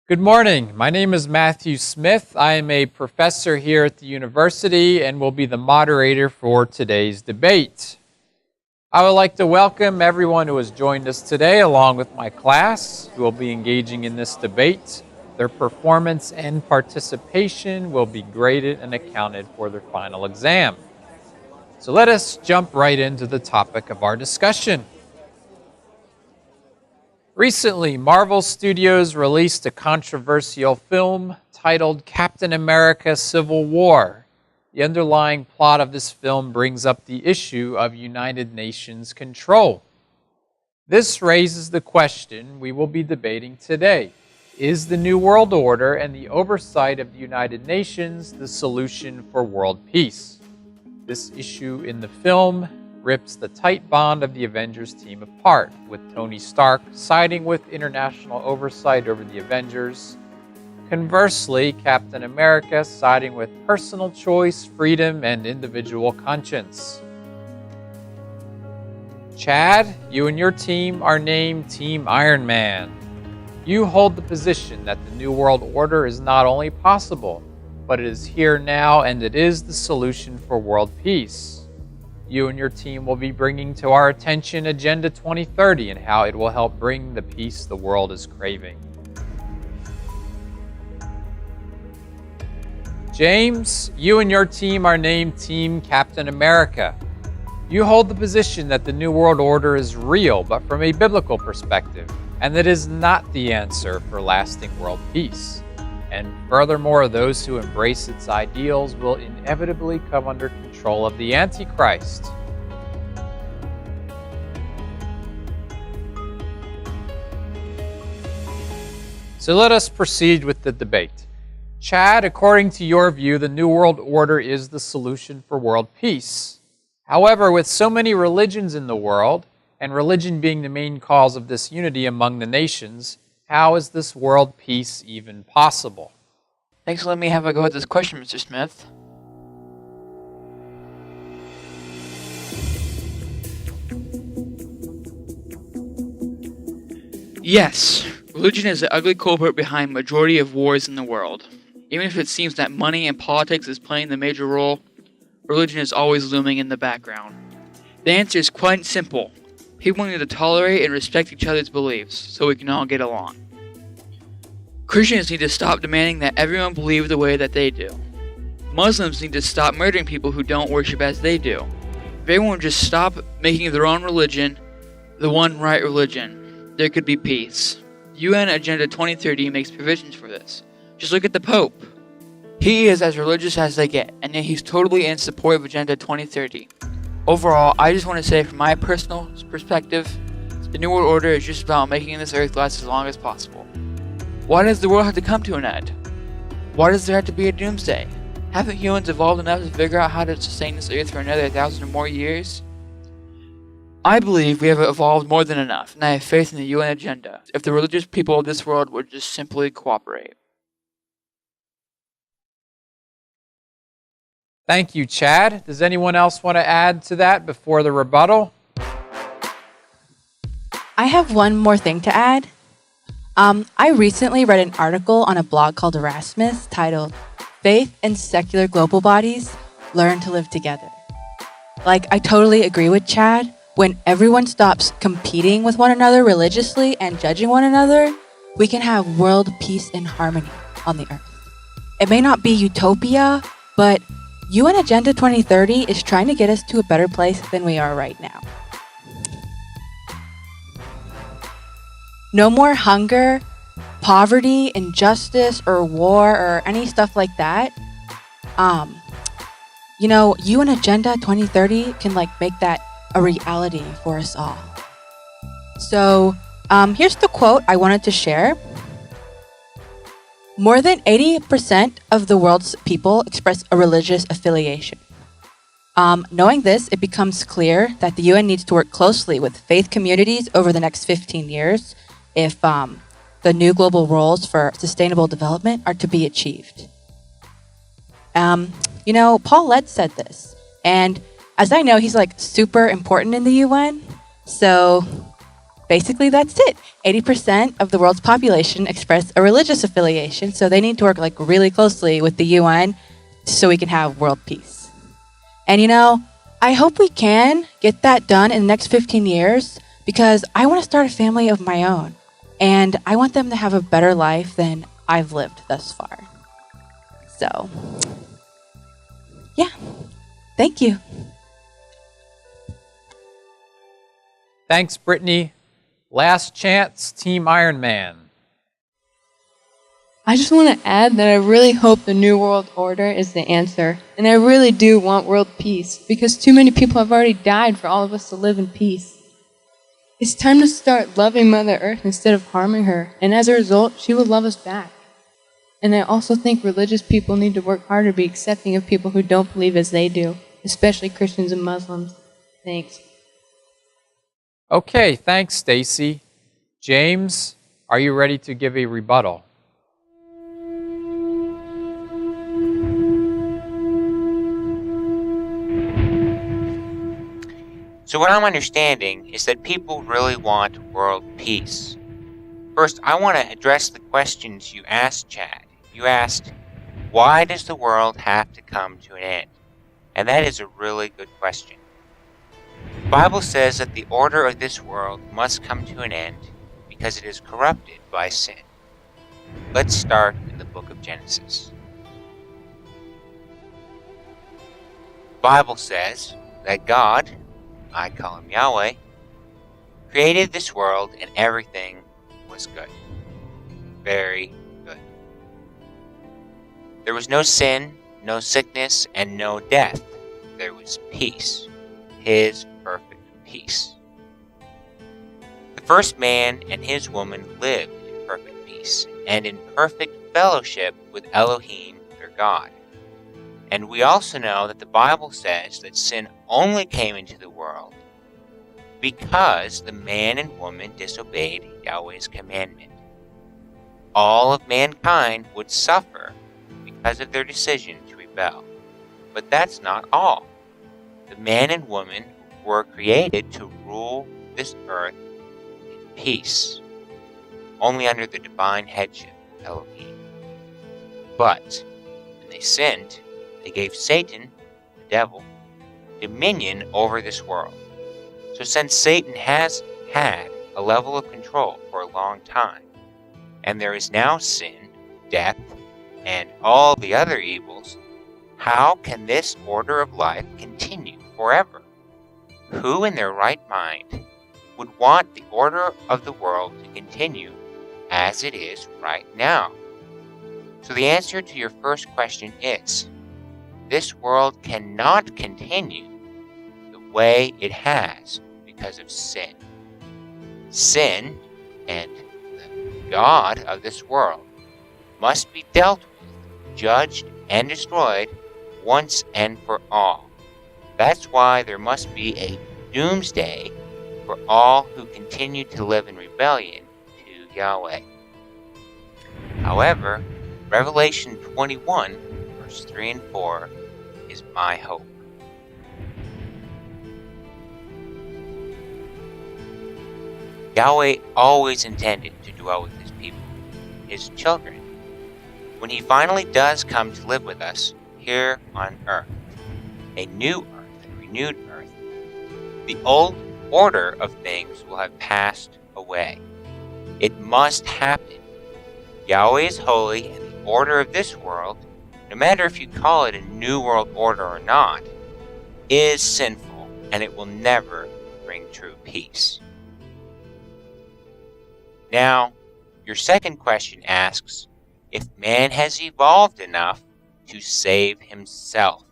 Good morning. My name is Matthew Smith. I am a professor here at the university and will be the moderator for today's debate. I would like to welcome everyone who has joined us today along with my class who will be engaging in this debate. Their performance and participation will be graded and accounted for their final exam. So let us jump right into the topic of our discussion. Recently, Marvel Studios released a controversial film titled Captain America: Civil War. The underlying plot of this film brings up the issue of United Nations control. This raises the question we will be debating today. Is the New World Order and the oversight of the United Nations the solution for world peace? This issue in the film rips the tight bond of the Avengers team apart, with Tony Stark siding with international oversight over the Avengers. Conversely, Captain America siding with personal choice, freedom, and individual conscience. Chad, you and your team are named Team Iron Man. You hold the position that the New World Order is not only possible, but it is here now and it is the solution for world peace. You and your team will be bringing to our attention Agenda 2030 and how it will help bring the peace the world is craving. James, you and your team are named Team Captain America. You hold the position that the New World Order is real, but from a biblical perspective, and that is not the answer for lasting world peace. And furthermore, those who embrace its ideals will inevitably come under control of the Antichrist. So let us proceed with the debate. Chad, according to your view, the New World Order is the solution for world peace. However, with so many religions in the world, and religion being the main cause of this unity among the nations, how is this world peace even possible? Thanks for letting me have a go at this question, Mr. Smith. Yes, religion is the ugly culprit behind the majority of wars in the world. Even if it seems that money and politics is playing the major role, religion is always looming in the background. The answer is quite simple. People need to tolerate and respect each other's beliefs so we can all get along. Christians need to stop demanding that everyone believe the way that they do. Muslims need to stop murdering people who don't worship as they do. If everyone would just stop making their own religion the one right religion, there could be peace. UN Agenda 2030 makes provisions for this. Just look at the Pope. He is as religious as they get, and yet he's totally in support of Agenda 2030. Overall, I just want to say from my personal perspective, the New World Order is just about making this earth last as long as possible. Why does the world have to come to an end? Why does there have to be a doomsday? Haven't humans evolved enough to figure out how to sustain this earth for another 1,000 or more years? I believe we have evolved more than enough, and I have faith in the UN agenda, if the religious people of this world would just simply cooperate. Thank you, Chad. Does anyone else want to add to that before the rebuttal? I have one more thing to add. I recently read an article on a blog called Erasmus titled, "Faith and Secular Global Bodies Learn to Live Together." I totally agree with Chad. When everyone stops competing with one another religiously and judging one another, we can have world peace and harmony on the earth. It may not be utopia, but UN Agenda 2030 is trying to get us to a better place than we are right now. No more hunger, poverty, injustice, or war, or any stuff like that. UN Agenda 2030 can make that a reality for us all. So here's the quote I wanted to share. More than 80% of the world's people express a religious affiliation. Knowing this, it becomes clear that the UN needs to work closely with faith communities over the next 15 years if the new global roles for sustainable development are to be achieved. Paul Led said this, and as I know, he's super important in the UN. So basically that's it. 80% of the world's population express a religious affiliation, so they need to work like really closely with the UN so we can have world peace. And I hope we can get that done in the next 15 years because I want to start a family of my own and I want them to have a better life than I've lived thus far. So, yeah, thank you. Thanks, Brittany. Last chance, Team Iron Man. I just want to add that I really hope the New World Order is the answer. And I really do want world peace, because too many people have already died for all of us to live in peace. It's time to start loving Mother Earth instead of harming her, and as a result, she will love us back. And I also think religious people need to work harder to be accepting of people who don't believe as they do, especially Christians and Muslims. Thanks. Okay, thanks, Stacy. James, are you ready to give a rebuttal? So what I'm understanding is that people really want world peace. First, I want to address the questions you asked, Chad. You asked, why does the world have to come to an end? And that is a really good question. The Bible says that the order of this world must come to an end because it is corrupted by sin. Let's start in the book of Genesis. The Bible says that God, I call him Yahweh, created this world and everything was good. Very good. There was no sin, no sickness, and no death. There was peace. His perfect peace. The first man and his woman lived in perfect peace and in perfect fellowship with Elohim, their God. And we also know that the Bible says that sin only came into the world because the man and woman disobeyed Yahweh's commandment. All of mankind would suffer because of their decision to rebel. But that's not all. The man and woman were created to rule this earth in peace, only under the divine headship of Elohim. But when they sinned, they gave Satan, the devil, dominion over this world. So since Satan has had a level of control for a long time, and there is now sin, death, and all the other evils, how can this order of life continue forever? Who in their right mind would want the order of the world to continue as it is right now? So the answer to your first question is, this world cannot continue the way it has because of sin. Sin and the God of this world must be dealt with, judged, and destroyed once and for all. That's why there must be a doomsday for all who continue to live in rebellion to Yahweh. However, Revelation 21, verse 3 and 4 is my hope. Yahweh always intended to dwell with his people, his children. When he finally does come to live with us here on earth, a new earth, a renewed earth, the old order of things will have passed away. It must happen. Yahweh is holy, and the order of this world, no matter if you call it a new world order or not, is sinful, and it will never bring true peace. Now, your second question asks if man has evolved enough to save himself.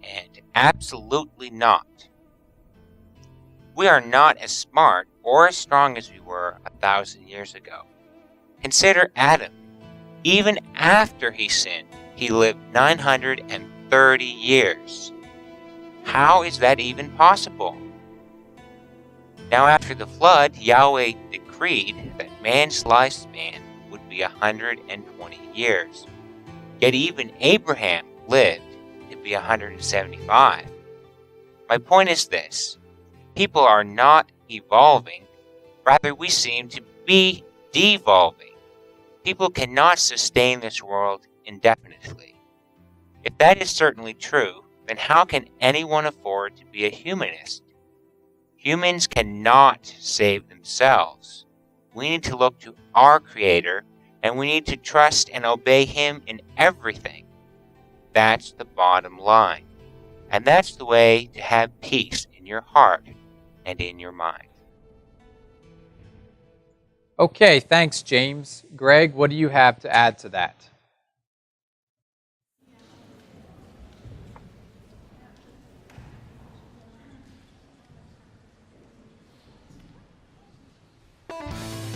And absolutely not. We are not as smart or as strong as we were 1,000 years ago. Consider Adam. Even after he sinned, he lived 930 years. How is that even possible? Now after the flood, Yahweh decreed that man's lifespan would be 120 years. Yet even Abraham lived to be 175. My point is this: people are not evolving, Rather, we seem to be devolving. People cannot sustain this world indefinitely. If that is certainly true, then how can anyone afford to be a humanist? Humans cannot save themselves. We need to look to our Creator, and we need to trust and obey Him in everything. That's the bottom line. And that's the way to have peace in your heart and in your mind. Okay, thanks, James. Greg, what do you have to add to that?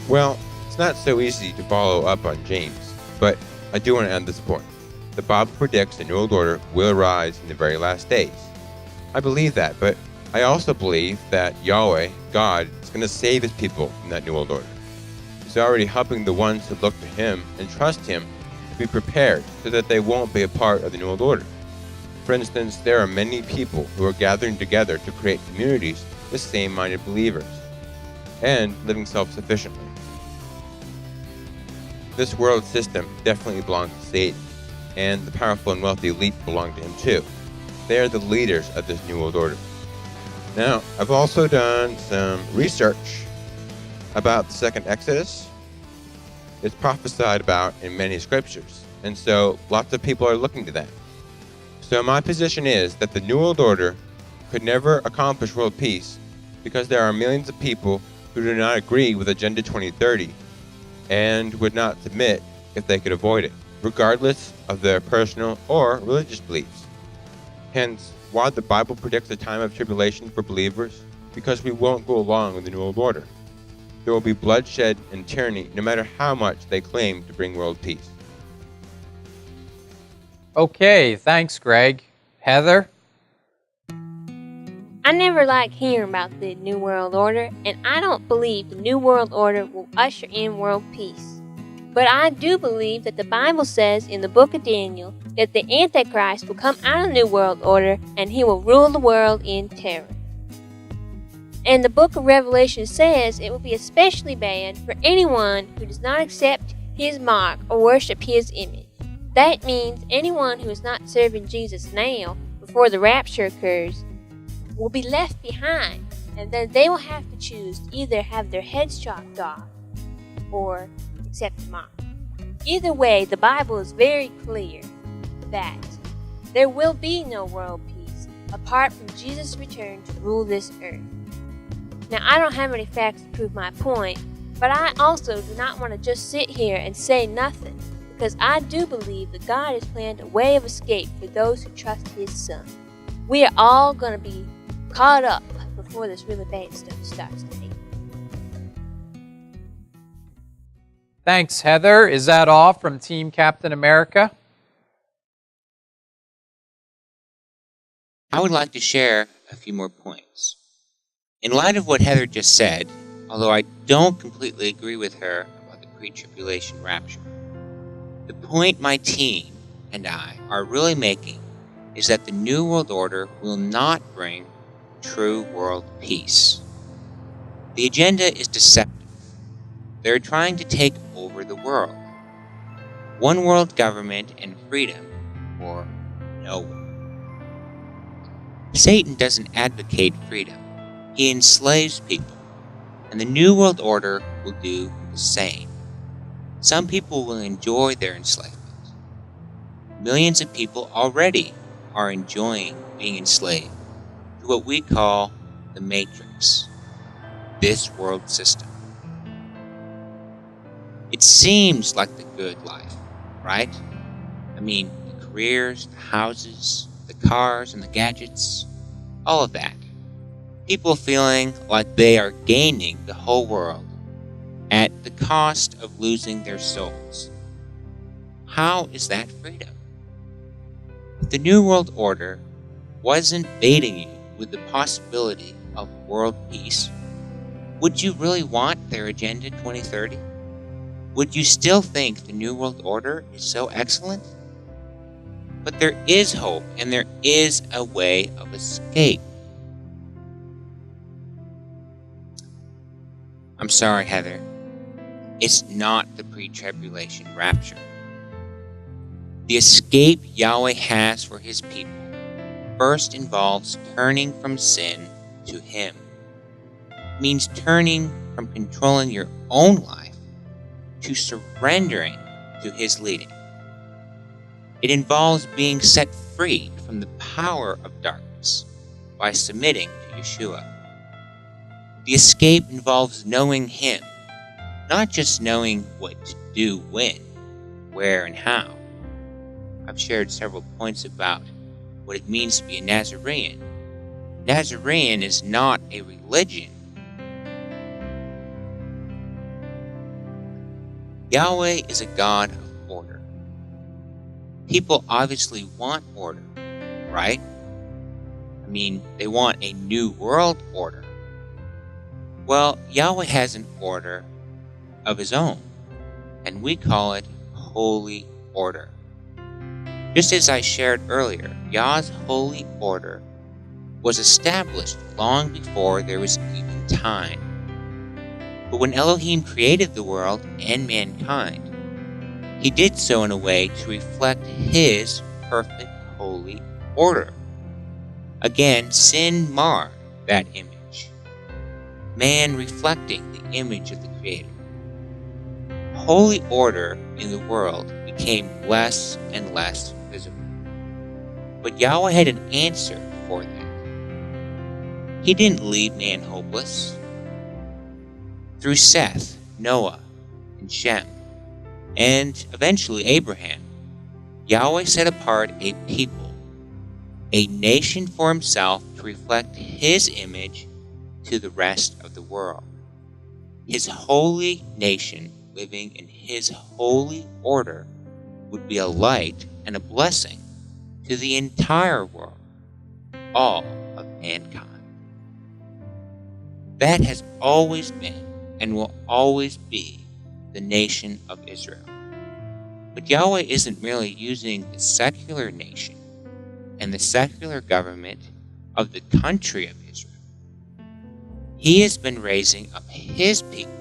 Well, it's not so easy to follow up on James, but I do want to add this point. The Bible predicts the New World Order will arise in the very last days. I believe that, but I also believe that Yahweh, God, is going to save His people from that New World Order. He's already helping the ones who look to Him and trust Him to be prepared so that they won't be a part of the New World Order. For instance, there are many people who are gathering together to create communities with same-minded believers and living self-sufficiently. This world system definitely belongs to Satan, and the powerful and wealthy elite belong to him too. They are the leaders of this New World Order. Now, I've also done some research about the second Exodus. It's prophesied about in many scriptures, and so lots of people are looking to that. So my position is that the New World Order could never accomplish world peace because there are millions of people who do not agree with Agenda 2030 and would not submit if they could avoid it, regardless of their personal or religious beliefs. Hence, why the Bible predicts a time of tribulation for believers, because we won't go along with the New World Order. There will be bloodshed and tyranny no matter how much they claim to bring world peace. Okay, thanks, Greg. Heather? I never liked hearing about the New World Order, and I don't believe the New World Order will usher in world peace. But I do believe that the Bible says in the book of Daniel that the Antichrist will come out of the New World Order and he will rule the world in terror. And the book of Revelation says it will be especially bad for anyone who does not accept his mark or worship his image. That means anyone who is not serving Jesus now, before the rapture occurs, will be left behind, and then they will have to choose to either have their heads chopped off or accept the mark. Either way, the Bible is very clear that there will be no world peace apart from Jesus' return to rule this earth. Now, I don't have any facts to prove my point, but I also do not want to just sit here and say nothing, because I do believe that God has planned a way of escape for those who trust His Son. We are all going to be caught up before this really bad stuff starts to happen. Thanks, Heather. Is that all from Team Captain America? I would like to share a few more points. In light of what Heather just said, although I don't completely agree with her about the pre-tribulation rapture, the point my team and I are really making is that the New World Order will not bring true world peace. The agenda is deceptive. They're trying to take over the world. One world government and freedom, or no one. Satan doesn't advocate freedom. He enslaves people, and the New World Order will do the same. Some people will enjoy their enslavement. Millions of people already are enjoying being enslaved to what we call the Matrix, this world system. It seems like the good life, right? I mean, the careers, the houses, the cars, and the gadgets, all of that. People feeling like they are gaining the whole world at the cost of losing their souls. How is that freedom? If the New World Order wasn't baiting you with the possibility of world peace, would you really want their Agenda 2030? Would you still think the New World Order is so excellent? But there is hope, and there is a way of escape. I'm sorry, Heather. It's not the pre-tribulation rapture. The escape Yahweh has for his people first involves turning from sin to him. It means turning from controlling your own life to surrendering to his leading. It involves being set free from the power of darkness by submitting to Yeshua. The escape involves knowing him, not just knowing what to do when, where, and how. I've shared several points about what it means to be a Nazarene. Nazarene is not a religion. Yahweh is a God of order. People obviously want order, right? I mean, they want a new world order. Well, Yahweh has an order of his own, and we call it holy order. Just as I shared earlier, Yah's holy order was established long before there was even time. But when Elohim created the world and mankind, he did so in a way to reflect his perfect holy order. Again, sin marred that image, man reflecting the image of the Creator. Holy order in the world became less and less visible. But Yahweh had an answer for that. He didn't leave man hopeless. Through Seth, Noah, and Shem, and eventually Abraham, Yahweh set apart a people, a nation for himself to reflect his image to the rest of the world. His holy nation living in his holy order would be a light and a blessing to the entire world, all of mankind. That has always been and will always be the nation of Israel. But Yahweh isn't merely using the secular nation and the secular government of the country of Israel. He has been raising up his people,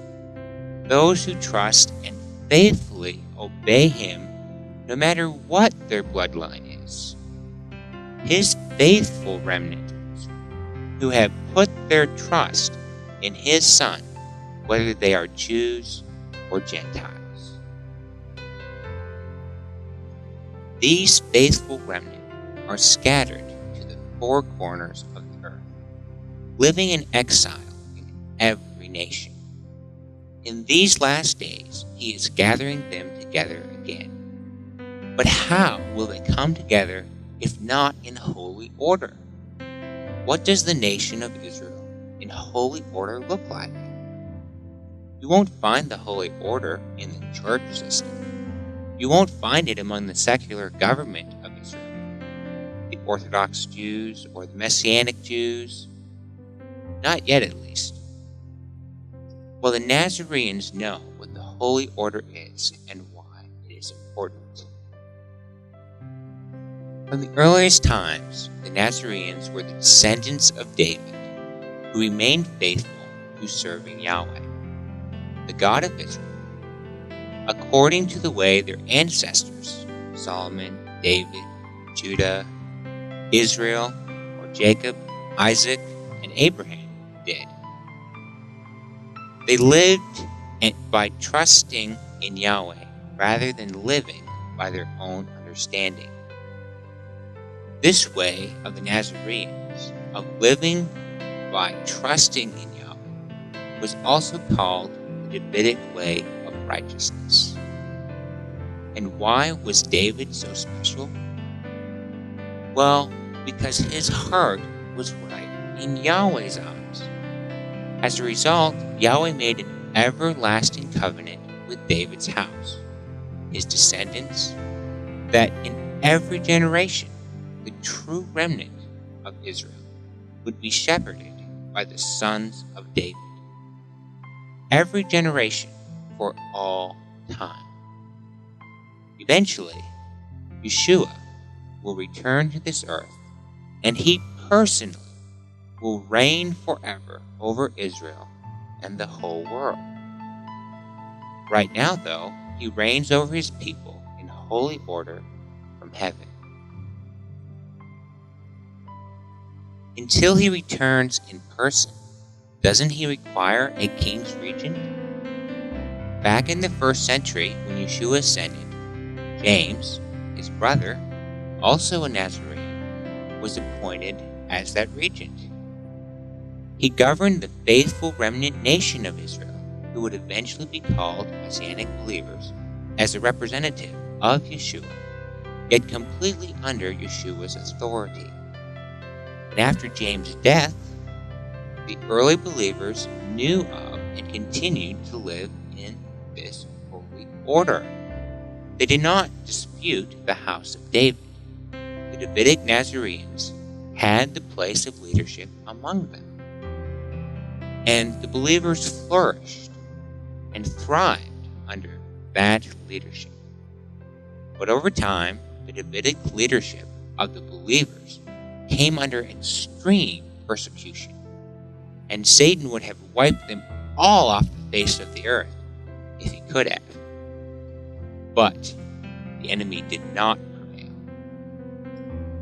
those who trust and faithfully obey him no matter what their bloodline is. His faithful remnant who have put their trust in his Son, whether they are Jews or Gentiles. These faithful remnant are scattered to the four corners of the earth, living in exile in every nation. In these last days, he is gathering them together again. But how will they come together if not in holy order? What does the nation of Israel in holy order look like? You won't find the holy order in the church system. You won't find it among the secular government of Israel, the Orthodox Jews or the Messianic Jews. Not yet, at least. Well, the Nazarenes know what the holy order is and why it is important. From the earliest times, the Nazarenes were the descendants of David, who remained faithful to serving Yahweh, the God of Israel, according to the way their ancestors, Solomon, David, Judah, Israel, or Jacob, Isaac, and Abraham did. They lived by trusting in Yahweh rather than living by their own understanding. This way of the Nazarenes, of living by trusting in Yahweh, was also called the Davidic way of righteousness. And why was David so special? Well, because his heart was right in Yahweh's eyes. As a result, Yahweh made an everlasting covenant with David's house, his descendants, that in every generation, the true remnant of Israel would be shepherded by the sons of David. Every generation for all time. Eventually, Yeshua will return to this earth, and he personally will reign forever over Israel and the whole world. Right now, though, he reigns over his people in holy order from heaven. Until he returns in person, doesn't he require a king's regent? Back in the 1st century, when Yeshua ascended, James, his brother, also a Nazarene, was appointed as that regent. He governed the faithful remnant nation of Israel, who would eventually be called Messianic believers, as a representative of Yeshua, yet completely under Yeshua's authority. And after James' death, the early believers knew of and continued to live in this holy order. They did not dispute the house of David. The Davidic Nazarenes had the place of leadership among them. And the believers flourished and thrived under that leadership. But over time, the Davidic leadership of the believers came under extreme persecution, and Satan would have wiped them all off the face of the earth if he could have. But the enemy did not prevail.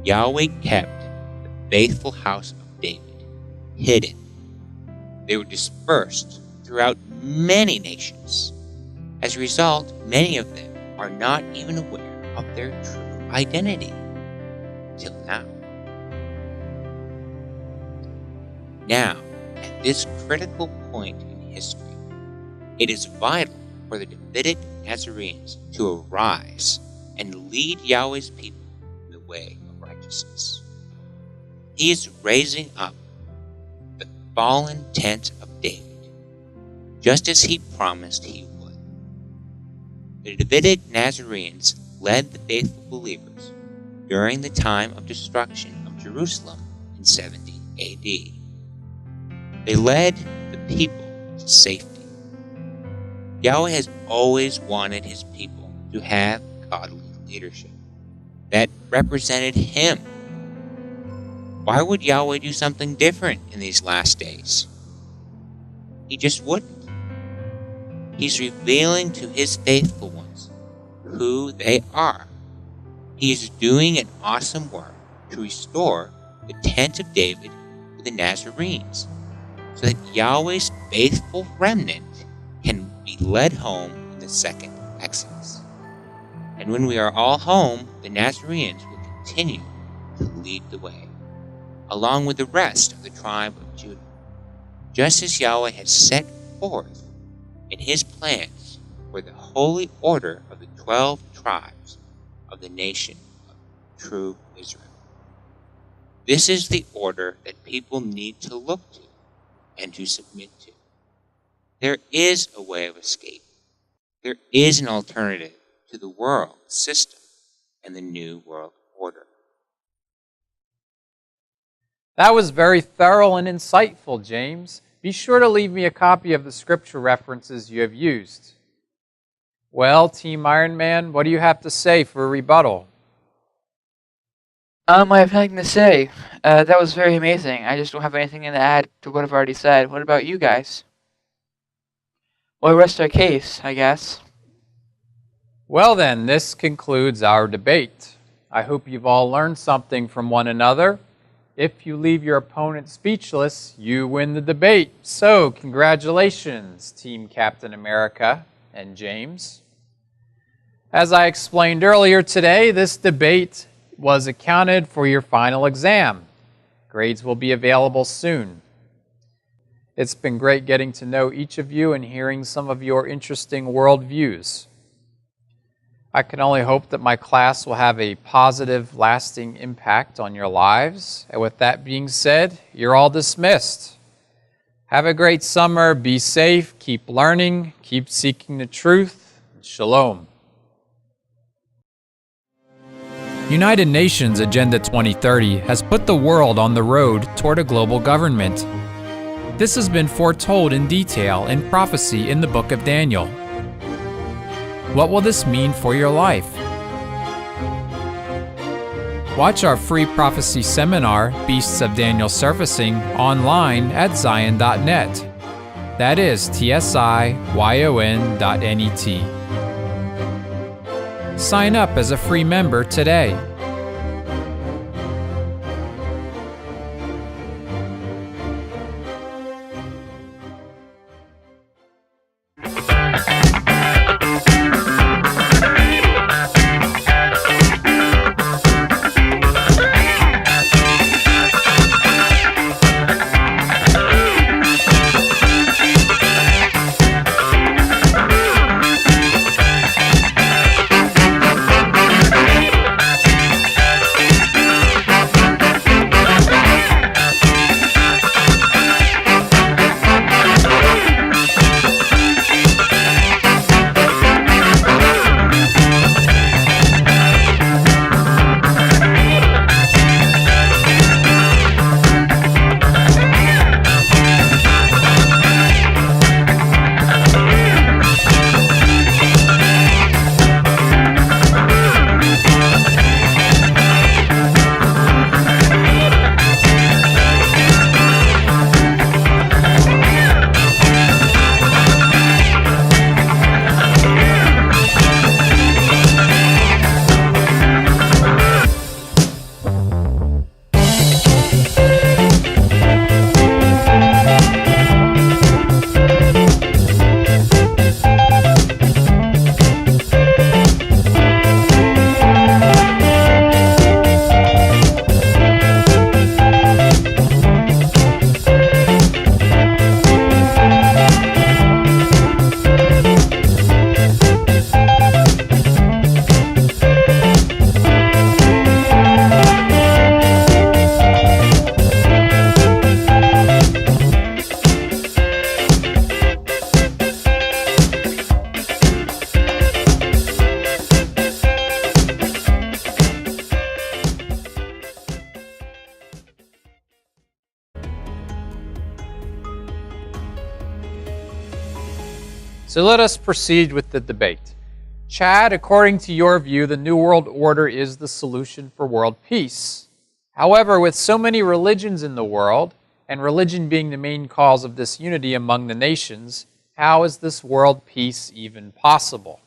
Yahweh kept the faithful house of David hidden. They were dispersed throughout many nations. As a result, many of them are not even aware of their true identity till now. Now, at this critical point in history, it is vital for the Davidic Nazarenes to arise and lead Yahweh's people in the way of righteousness. He is raising up the fallen tent of David, just as he promised he would. The Davidic Nazarenes led the faithful believers during the time of destruction of Jerusalem in 70 AD. They led the people to safety. Yahweh has always wanted his people to have godly leadership that represented him. Why would Yahweh do something different in these last days? He just wouldn't. He's revealing to his faithful ones who they are. He is doing an awesome work to restore the tent of David to the Nazarenes, so that Yahweh's faithful remnant can be led home in the second Exodus. And when we are all home, the Nazarenes will continue to lead the way, along with the rest of the tribe of Judah, just as Yahweh has set forth in his plans for the holy order of the 12 tribes of the nation of true Israel. This is the order that people need to look to and to submit to. There is a way of escape. There is an alternative to the world system and the new world order. That was very thorough and insightful, James. Be sure to leave me a copy of the scripture references you have used. Well, Team Iron Man, what do you have to say for a rebuttal? I have nothing to say. That was very amazing. I just don't have anything to add to what I've already said. What about you guys? Well, rest our case, I guess. Well then, this concludes our debate. I hope you've all learned something from one another. If you leave your opponent speechless, you win the debate. So, congratulations, Team Captain America and James. As I explained earlier today, this debate was accounted for your final exam. Grades will be available soon. It's been great getting to know each of you and hearing some of your interesting worldviews. I can only hope that my class will have a positive, lasting impact on your lives. And with that being said, you're all dismissed. Have a great summer. Be safe. Keep learning. Keep seeking the truth. Shalom. United Nations Agenda 2030 has put the world on the road toward a global government. This has been foretold in detail in prophecy in the book of Daniel. What will this mean for your life? Watch our free prophecy seminar, Beasts of Daniel Surfacing, online at zion.net. That is tsion.net. Sign up as a free member today. So let us proceed with the debate. Chad, according to your view, the New World Order is the solution for world peace. However, with so many religions in the world, and religion being the main cause of disunity among the nations, how is this world peace even possible?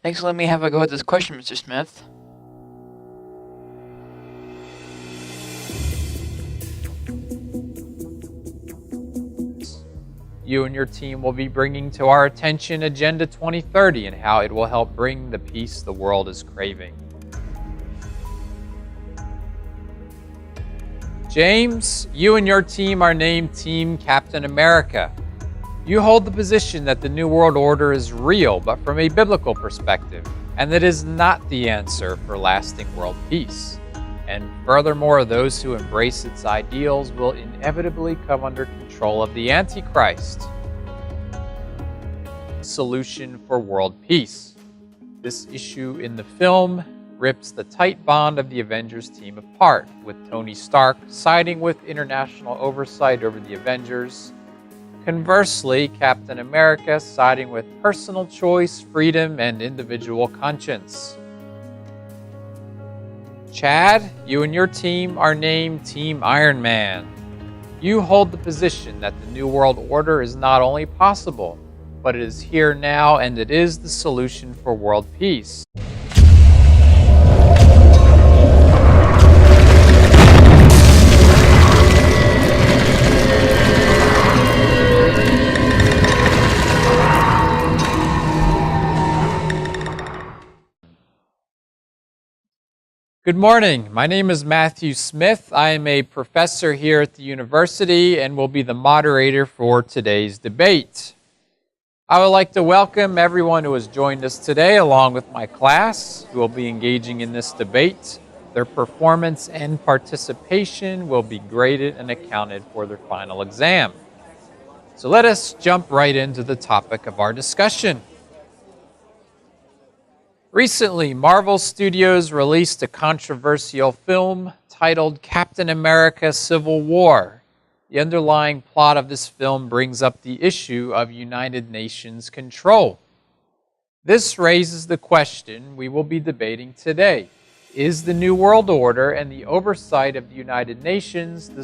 Thanks for letting me have a go at this question, Mr. Smith. You and your team will be bringing to our attention Agenda 2030 and how it will help bring the peace the world is craving. James, you and your team are named Team Captain America. You hold the position that the New World Order is real, but from a biblical perspective, and that is not the answer for lasting world peace. And furthermore, those who embrace its ideals will inevitably come under control of the Antichrist. Solution for world peace. This issue in the film rips the tight bond of the Avengers team apart, with Tony Stark siding with international oversight over the Avengers. Conversely, Captain America siding with personal choice, freedom, and individual conscience. Chad, you and your team are named Team Iron Man. You hold the position that the New World Order is not only possible, but it is here now and it is the solution for world peace. Good morning. My name is Matthew Smith. I am a professor here at the university and will be the moderator for today's debate. I would like to welcome everyone who has joined us today along with my class who will be engaging in this debate. Their performance and participation will be graded and accounted for their final exam. So let us jump right into the topic of our discussion. Recently, Marvel Studios released a controversial film titled Captain America: Civil War. The underlying plot of this film brings up the issue of United Nations control. This raises the question we will be debating today. Is the New World Order and the oversight of the United Nations the